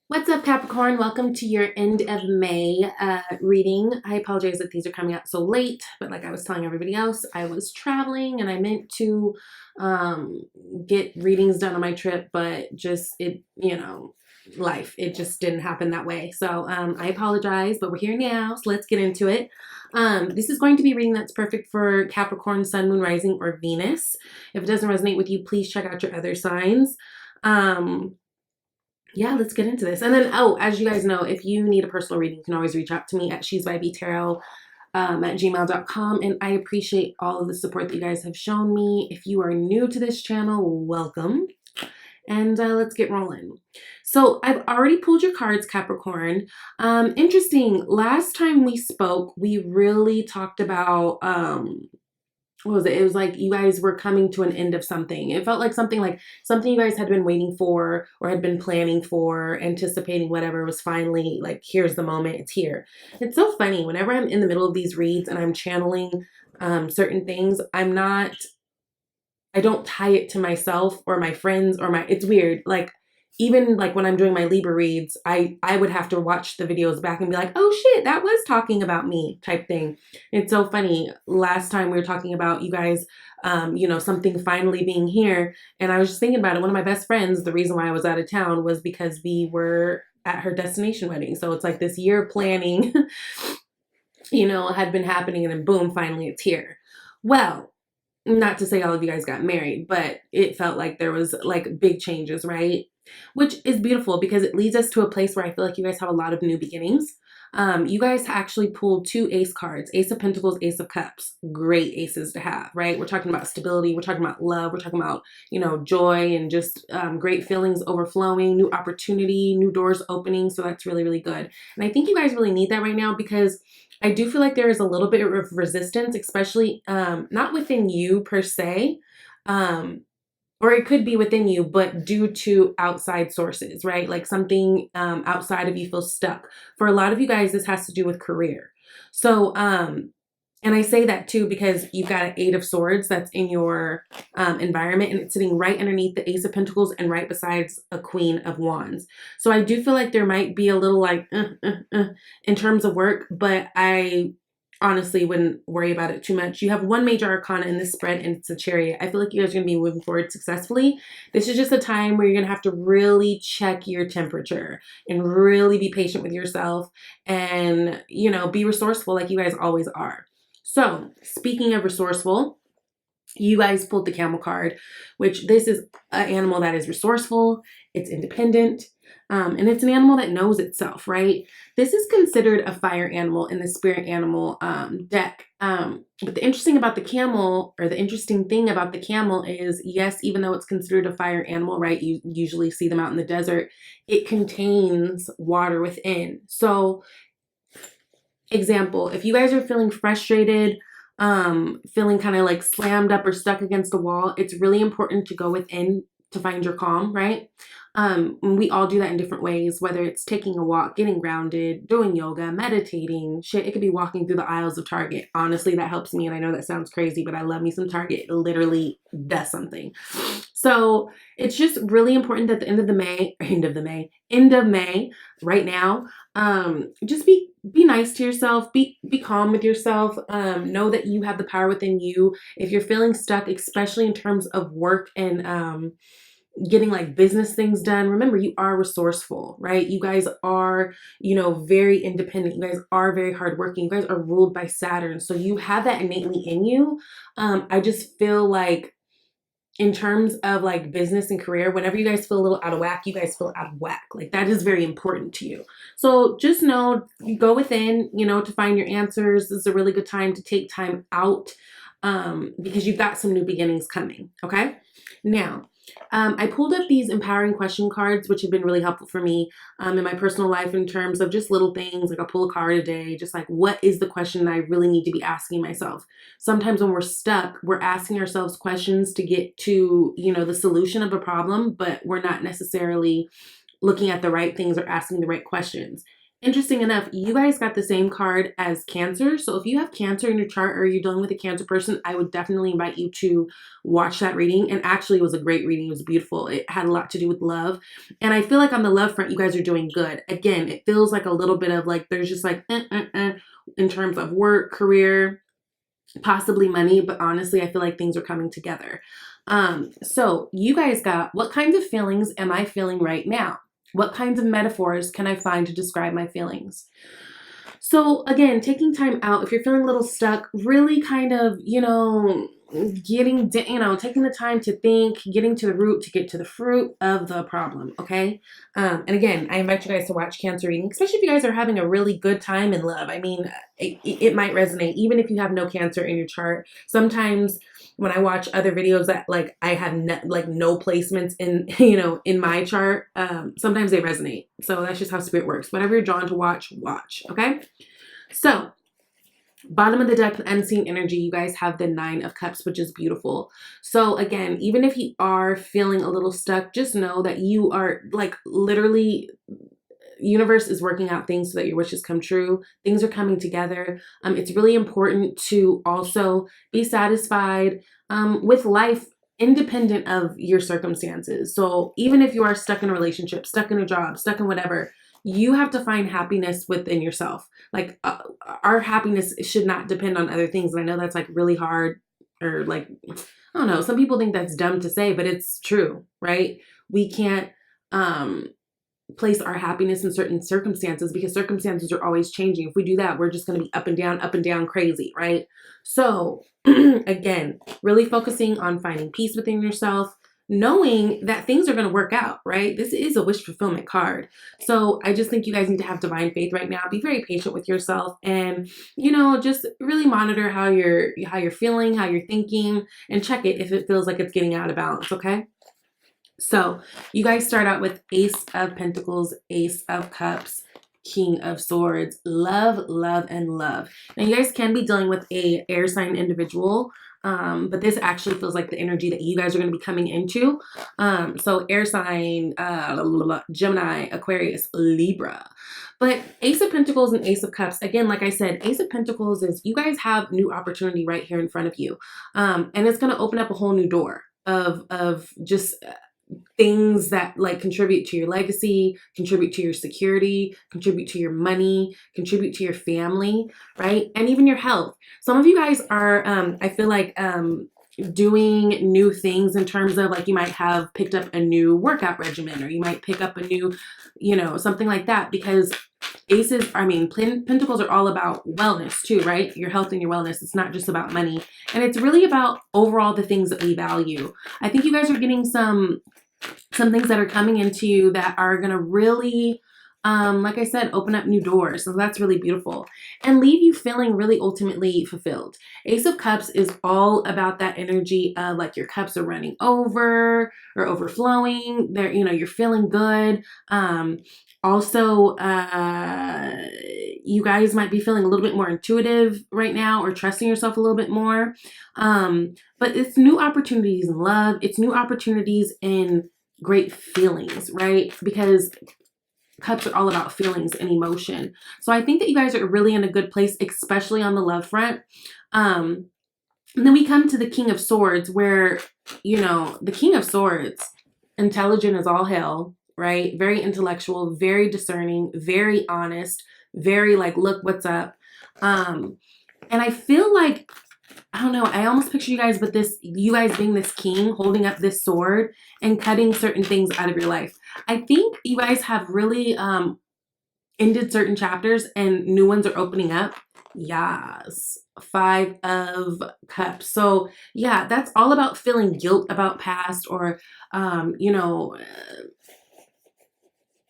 What's up, Capricorn? Welcome to your end of May reading. I apologize that these are coming out so late, but like I was telling everybody else, I was traveling and I meant to um, get readings done on my trip, but life, it just didn't happen that way. So I apologize, but we're here now, so let's get into it. This is going to be a reading that's perfect for Capricorn, Sun, Moon, Rising, or Venus. If it doesn't resonate with you, please check out your other signs. Yeah, let's get into this. And then, oh, as you guys know, if you need a personal reading, you can always reach out to me at she's Vibey Tarot at gmail.com. And I appreciate all of the support that you guys have shown me. If you are new to this channel, welcome. And let's get rolling. So I've already pulled your cards, Capricorn. Interesting. Last time we spoke, we really talked about what was it? It was like you guys were coming to an end of something. It felt like something you guys had been waiting for or had been planning for, anticipating, whatever, was finally like, here's the moment, it's here. It's so funny. Whenever I'm in the middle of these reads and I'm channeling certain things, I don't tie it to myself or my friends or it's weird. Like, even like when I'm doing my Libra reads, I would have to watch the videos back and be like, oh shit, that was talking about me type thing. It's so funny. Last time we were talking about you guys, something finally being here. And I was just thinking about it. One of my best friends, the reason why I was out of town was because we were at her destination wedding. So it's like this year of planning, had been happening, and then boom, finally it's here. Well, not to say all of you guys got married, but it felt like there was like big changes, right? Which is beautiful because it leads us to a place where I feel like you guys have a lot of new beginnings. You guys actually pulled two ace cards, Ace of Pentacles, Ace of Cups. Great aces to have, right? We're talking about stability. We're talking about love. We're talking about, joy and just great feelings overflowing, new opportunity, new doors opening. So that's really, really good. And I think you guys really need that right now because I do feel like there is a little bit of resistance, especially not within you per se, or it could be within you, but due to outside sources, right? Like something outside of you feels stuck. For a lot of you guys, this has to do with career. So, and I say that too because you've got an Eight of Swords that's in your environment, and it's sitting right underneath the Ace of Pentacles and right besides a Queen of Wands. So I do feel like there might be a little like in terms of work, but I honestly wouldn't worry about it too much. You have one major arcana in this spread, and it's a Chariot. I feel like you guys are going to be moving forward successfully. This is just a time where you're going to have to really check your temperature and really be patient with yourself and, be resourceful like you guys always are. So, speaking of resourceful, you guys pulled the Camel card, which this is an animal that is resourceful, it's independent, and it's an animal that knows itself, right? This is considered a fire animal in the spirit animal deck. But the interesting thing about the camel is, yes, even though it's considered a fire animal, right? You usually see them out in the desert, it contains water within. So, example, if you guys are feeling frustrated, feeling kind of like slammed up or stuck against a wall, it's really important to go within to find your calm, right? We all do that in different ways, whether it's taking a walk, getting grounded, doing yoga, meditating, shit. It could be walking through the aisles of Target. Honestly, that helps me. And I know that sounds crazy, but I love me some Target. It literally does something. So it's just really important that the end of May, right now, just be nice to yourself, be calm with yourself, know that you have the power within you. If you're feeling stuck, especially in terms of work and getting like business things done, remember you are resourceful, right? You guys are, very independent. You guys are very hardworking. You guys are ruled by Saturn. So you have that innately in you. I just feel like in terms of like business and career, whenever you guys feel a little out of whack, you guys feel out of whack. Like that is very important to you. So just know, you go within, to find your answers. This is a really good time to take time out because you've got some new beginnings coming. Okay. Now, I pulled up these empowering question cards, which have been really helpful for me in my personal life in terms of just little things. Like I'll pull a card a day, just like, what is the question that I really need to be asking myself? Sometimes when we're stuck, we're asking ourselves questions to get to, the solution of a problem, but we're not necessarily looking at the right things or asking the right questions. Interesting enough, you guys got the same card as Cancer. So if you have Cancer in your chart or you're dealing with a Cancer person, I would definitely invite you to watch that reading. And actually, it was a great reading. It was beautiful. It had a lot to do with love. And I feel like on the love front, you guys are doing good. Again, it feels like a little bit of like, there's just like, in terms of work, career, possibly money. But honestly, I feel like things are coming together. So you guys got, what kinds of feelings am I feeling right now? What kinds of metaphors can I find to describe my feelings? So again, taking time out, if you're feeling a little stuck, really kind of, taking the time to think, getting to the root to get to the fruit of the problem, okay? And again, I invite you guys to watch Cancer reading, especially if you guys are having a really good time in love. I mean, it might resonate, even if you have no Cancer in your chart. Sometimes when I watch other videos that like I have no placements in, in my chart, sometimes they resonate. So that's just how spirit works. Whatever you're drawn to watch, okay? So bottom of the deck, unseen energy, you guys have the 9 of Cups, which is beautiful. So again, even if you are feeling a little stuck, just know that you are like literally, universe is working out things so that your wishes come true. Things are coming together. It's really important to also be satisfied with life independent of your circumstances. So even if you are stuck in a relationship, stuck in a job, stuck in whatever, you have to find happiness within yourself. Like our happiness should not depend on other things. And I know that's like really hard, or like, I don't know, some people think that's dumb to say, but it's true, right? We can't place our happiness in certain circumstances because circumstances are always changing. If we do that, we're just going to be up and down crazy, right? So again, really focusing on finding peace within yourself, knowing that things are going to work out, right? This is a wish fulfillment card. So I just think you guys need to have divine faith right now. Be very patient with yourself and, just really monitor how you're feeling, how you're thinking, and check it if it feels like it's getting out of balance, okay? So you guys start out with Ace of Pentacles, Ace of Cups, King of Swords, love, love, and love. Now you guys can be dealing with a air sign individual, but this actually feels like the energy that you guys are going to be coming into. So air sign, Gemini, Aquarius, Libra. But Ace of Pentacles and Ace of Cups, again, like I said, Ace of Pentacles is you guys have new opportunity right here in front of you. And it's going to open up a whole new door of just things that like contribute to your legacy, contribute to your security, contribute to your money, contribute to your family, right? And even your health. Some of you guys are, I feel like, doing new things in terms of like you might have picked up a new workout regimen, or you might pick up a new, something like that, because Pentacles are all about wellness too, right? Your health and your wellness. It's not just about money. And it's really about overall the things that we value. I think you guys are getting some things that are coming into you that are going to really, like I said, open up new doors. So that's really beautiful and leave you feeling really ultimately fulfilled. Ace of Cups is all about that energy of like your cups are running over or overflowing. You're feeling good. Also, you guys might be feeling a little bit more intuitive right now or trusting yourself a little bit more. But it's new opportunities in love. It's new opportunities in great feelings, right? Because Cups are all about feelings and emotion. So I think that you guys are really in a good place, especially on the love front. And then we come to the King of Swords where, the King of Swords, intelligent as all hell, right? Very intellectual, very discerning, very honest, very like, look what's up. And I feel like, I don't know, I almost picture you guys with you guys being this king holding up this sword and cutting certain things out of your life. I think you guys have really ended certain chapters and new ones are opening up. Yes. 5 of Cups. So yeah, that's all about feeling guilt about past or,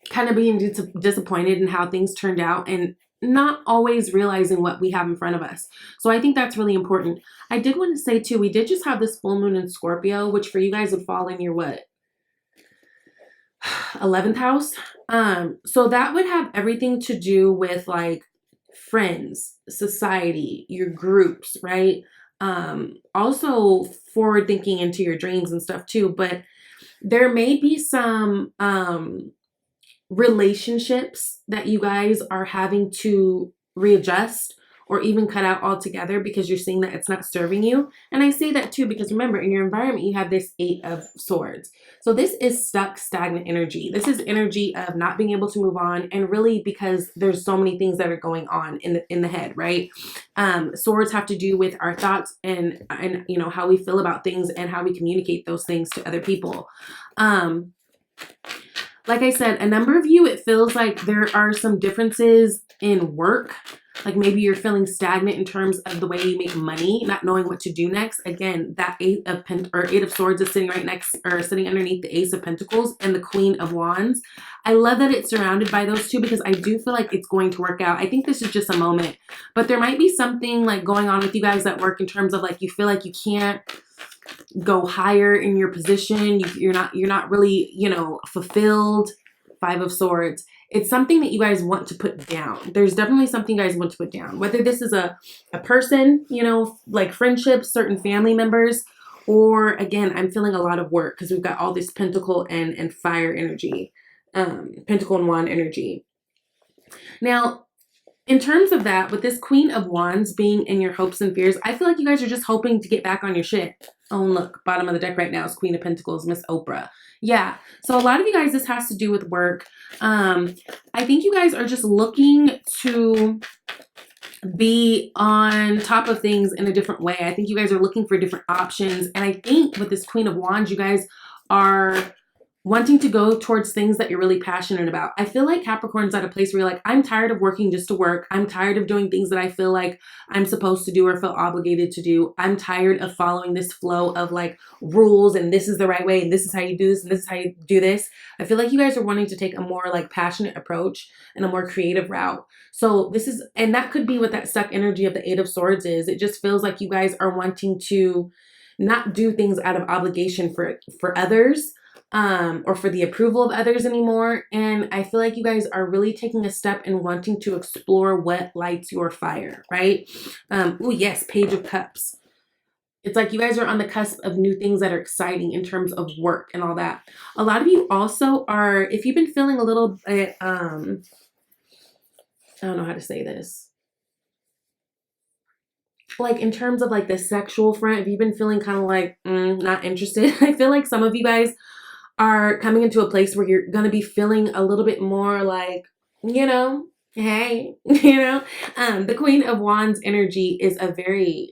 kind of being disappointed in how things turned out and not always realizing what we have in front of us. So I think that's really important. I did want to say too, we did just have this full moon in Scorpio, which for you guys would fall in your what? 11th house. So that would have everything to do with like friends, society, your groups, right? Also forward thinking into your dreams and stuff too, but there may be some relationships that you guys are having to readjust or even cut out altogether because you're seeing that it's not serving you. And I say that too because remember, in your environment, you have this 8 of Swords. So this is stuck, stagnant energy. This is energy of not being able to move on, and really because there's so many things that are going on in the head, right? Swords have to do with our thoughts and you know, how we feel about things and how we communicate those things to other people. Like I said, a number of you, it feels like there are some differences in work. Like maybe you're feeling stagnant in terms of the way you make money, not knowing what to do next. Again, that 8 of Swords is sitting right next, or sitting underneath the Ace of Pentacles and the Queen of Wands. I love that it's surrounded by those two because I do feel like it's going to work out. I think this is just a moment, but there might be something like going on with you guys at work in terms of like you feel like you can't go higher in your position. You're not really, you know, fulfilled. 5 of Swords. It's something that you guys want to put down. There's definitely something you guys want to put down. Whether this is a person, you know, like friendships, certain family members, or again, I'm feeling a lot of work because we've got all this Pentacle and Fire energy, Pentacle and Wand energy. Now, in terms of that, with this Queen of Wands being in your hopes and fears, I feel like you guys are just hoping to get back on your shit. Oh, look, bottom of the deck right now is Queen of Pentacles, Miss Oprah. Yeah, so a lot of you guys, this has to do with work. I think you guys are just looking to be on top of things in a different way. I think you guys are looking for different options. And I think with this Queen of Wands, you guys are wanting to go towards things that you're really passionate about. I feel like Capricorn's at a place where you're like, I'm tired of working just to work. I'm tired of doing things that I feel like I'm supposed to do or feel obligated to do. I'm tired of following this flow of like rules and this is the right way and this is how you do this and this is how you do this. I feel like you guys are wanting to take a more like passionate approach and a more creative route. So this is, and that could be what that stuck energy of the 8 of Swords is. It just feels like you guys are wanting to not do things out of obligation for others, or for the approval of others anymore. And I feel like you guys are really taking a step and wanting to explore what lights your fire, right? Oh yes, Page of Cups. It's like you guys are on the cusp of new things that are exciting in terms of work and all that. A lot of you also are, if you've been feeling a little bit, I don't know how to say this. Like in terms of like the sexual front, if you've been feeling kind of like, not interested, I feel like some of you guys are coming into a place where you're going to be feeling a little bit more like, you know, hey, you know, the Queen of Wands energy is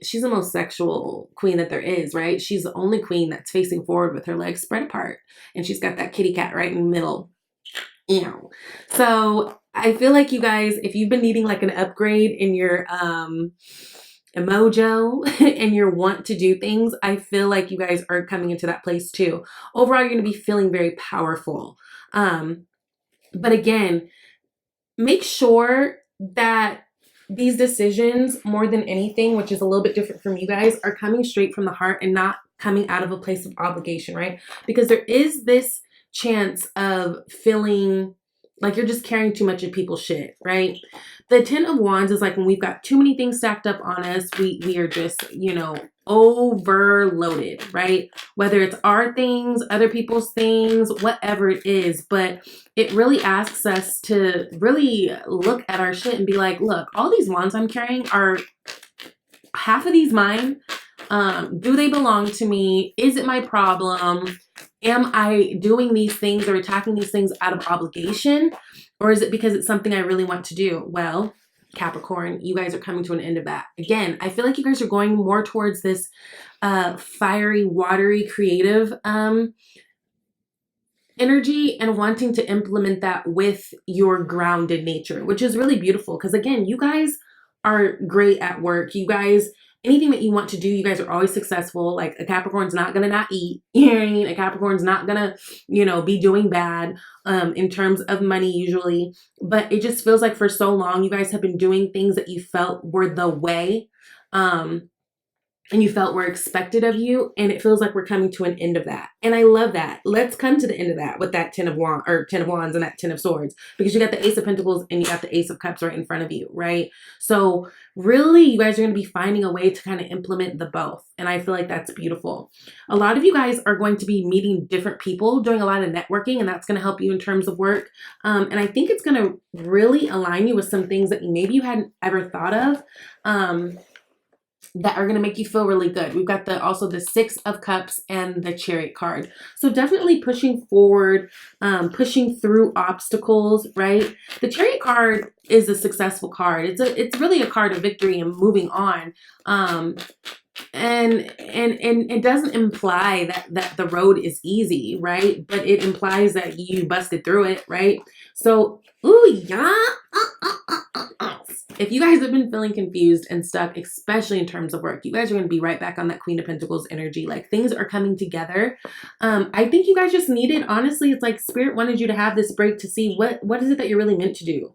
she's the most sexual queen that there is, right? She's the only queen that's facing forward with her legs spread apart. And she's got that kitty cat right in the middle, you know. So I feel like you guys, if you've been needing like an upgrade in your, mojo and your want to do things, I feel like you guys are coming into that place too. Overall, you're going to be feeling very powerful. But again, make sure that these decisions, more than anything, which is a little bit different from you guys, are coming straight from the heart and not coming out of a place of obligation, right? Because there is this chance of feeling like you're just carrying too much of people's shit, right? The 10 of Wands is like when we've got too many things stacked up on us, we are just, you know, overloaded, right? Whether it's our things, other people's things, whatever it is, but it really asks us to really look at our shit and be like, look, all these wands I'm carrying are half of these mine. Do they belong to me? Is it my problem? Am I doing these things or attacking these things out of obligation? Or is it because it's something I really want to do? Well, Capricorn, you guys are coming to an end of that. Again, I feel like you guys are going more towards this fiery, watery, creative energy and wanting to implement that with your grounded nature, which is really beautiful. Because again, you guys are great at work. You guys, anything that you want to do, you guys are always successful. Like a Capricorn's not going to not eat. You know what I mean? A Capricorn's not going to, you know, be doing bad in terms of money usually. But it just feels like for so long, you guys have been doing things that you felt were the way. and you felt were expected of you, and it feels like we're coming to an end of that. And I love that. Let's come to the end of that with that Ten of Wands and that Ten of Swords, because you got the Ace of Pentacles and you got the Ace of Cups right in front of you, right? So really, you guys are going to be finding a way to kind of implement the both, and I feel like that's beautiful. A lot of you guys are going to be meeting different people, doing a lot of networking, and that's going to help you in terms of work. And I think it's going to really align you with some things that maybe you hadn't ever thought of. That are going to make you feel really good. We've got also the Six of Cups and the Chariot card. So definitely pushing forward, pushing through obstacles, right? The Chariot card is a successful card. It's really a card of victory and moving on. And it doesn't imply that the road is easy, right? But it implies that you busted through it, right? So, ooh, yeah. If you guys have been feeling confused and stuck, especially in terms of work, you guys are going to be right back on that Queen of Pentacles energy. Like, things are coming together. I think you guys just needed, honestly, it's like Spirit wanted you to have this break to see what is it that you're really meant to do?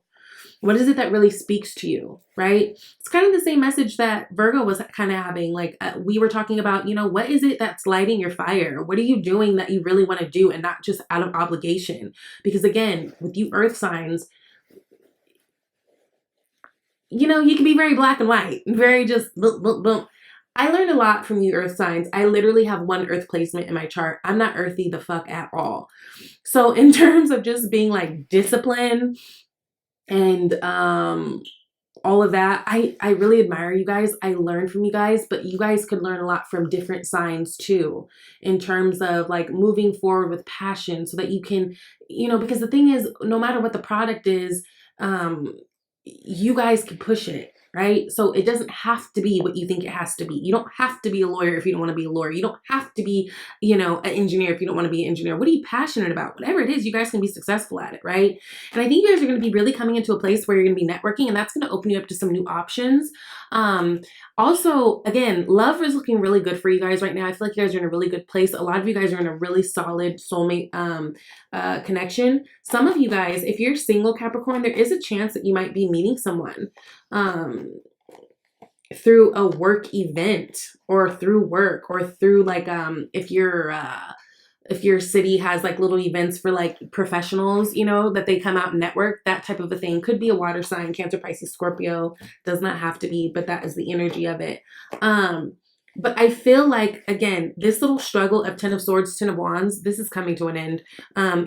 What is it that really speaks to you, right? It's kind of the same message that Virgo was kind of having. Like, we were talking about, you know, what is it that's lighting your fire? What are you doing that you really want to do and not just out of obligation? Because again, with you earth signs, you know, you can be very black and white, very just boom, boom, boom. I learned a lot from you earth signs. I literally have one earth placement in my chart. I'm not earthy the fuck at all. So in terms of just being like disciplined and all of that, I really admire you guys. I learned from you guys, but you guys could learn a lot from different signs too, in terms of like moving forward with passion so that you can, you know, because the thing is, no matter what the product is, you guys can push it, right? So it doesn't have to be what you think it has to be. You don't have to be a lawyer if you don't want to be a lawyer. You don't have to be, you know, an engineer if you don't want to be an engineer. What are you passionate about? Whatever it is, you guys can be successful at it, right? And I think you guys are going to be really coming into a place where you're going to be networking, and that's going to open you up to some new options. Also, again, love is looking really good for you guys right now. I feel like you guys are in a really good place. A lot of you guys are in a really solid soulmate connection. Some of you guys, if you're single Capricorn, there is a chance that you might be meeting someone through a work event or through work or through like if your city has like little events for like professionals, you know, that they come out and network, that type of a thing. Could be a water sign, Cancer, Pisces, Scorpio, does not have to be, but that is the energy of it. But I feel like, again, this little struggle of Ten of Swords, Ten of Wands, this is coming to an end.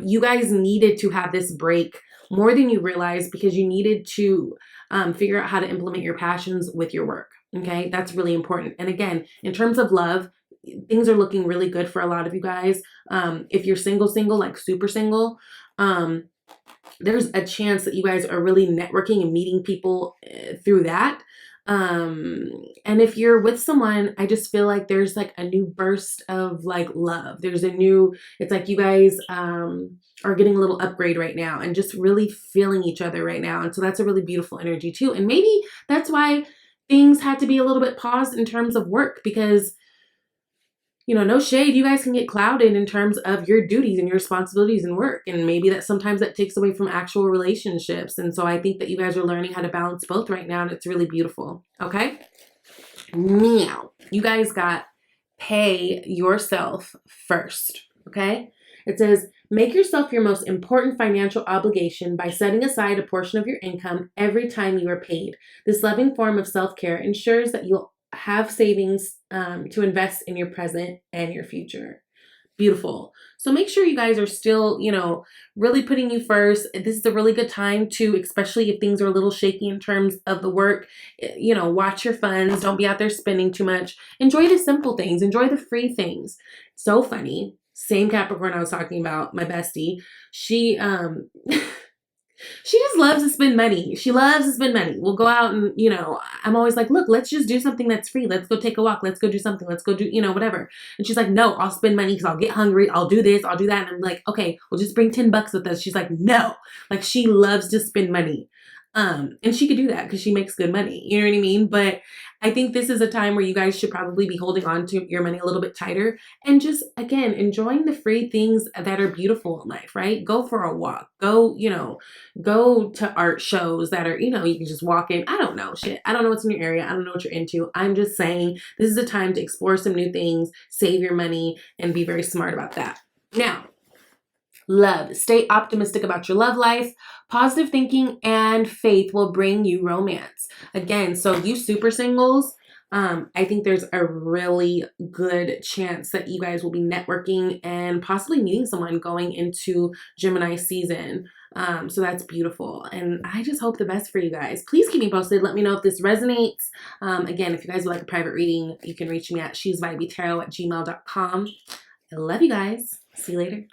You guys needed to have this break more than you realize, because you needed to figure out how to implement your passions with your work. Okay, that's really important. And again, in terms of love, things are looking really good for a lot of you guys. If you're single, like super single, there's a chance that you guys are really networking and meeting people through that. And if you're with someone, I just feel like there's like a new burst of like love. There's a new, it's like you guys are getting a little upgrade right now and just really feeling each other right now. And so that's a really beautiful energy too. And maybe that's why things had to be a little bit paused in terms of work, because, you know, no shade, you guys can get clouded in terms of your duties and your responsibilities and work. And maybe that sometimes that takes away from actual relationships. And so I think that you guys are learning how to balance both right now. And it's really beautiful. Okay. Now, you guys got pay yourself first. Okay. It says, make yourself your most important financial obligation by setting aside a portion of your income every time you are paid. This loving form of self-care ensures that you'll have savings to invest in your present and your future. Beautiful. So make sure you guys are still, you know, really putting you first. This is a really good time to, especially if things are a little shaky in terms of the work, you know, watch your funds. Don't be out there spending too much. Enjoy the simple things. Enjoy the free things. So funny. Same Capricorn I was talking about, my bestie. She just loves to spend money. She loves to spend money. We'll go out and, you know, I'm always like, look, let's just do something that's free. Let's go take a walk. Let's go do something. Let's go do, you know, whatever. And she's like, no, I'll spend money because I'll get hungry. I'll do this. I'll do that. And I'm like, okay, we'll just bring $10 with us. She's like, no. Like, she loves to spend money. And she could do that because she makes good money. You know what I mean? But I think this is a time where you guys should probably be holding on to your money a little bit tighter and just, again, enjoying the free things that are beautiful in life, right? Go for a walk. Go, you know, go to art shows that are, you know, you can just walk in. I don't know, shit. I don't know what's in your area. I don't know what you're into. I'm just saying this is a time to explore some new things, save your money, and be very smart about that. Now, love. Stay optimistic about your love life. Positive thinking and faith will bring you romance. Again, so you super singles, I think there's a really good chance that you guys will be networking and possibly meeting someone going into Gemini season. So that's beautiful. And I just hope the best for you guys. Please keep me posted. Let me know if this resonates. Again, if you guys would like a private reading, you can reach me at shesvibeytarot@gmail.com. I love you guys. See you later.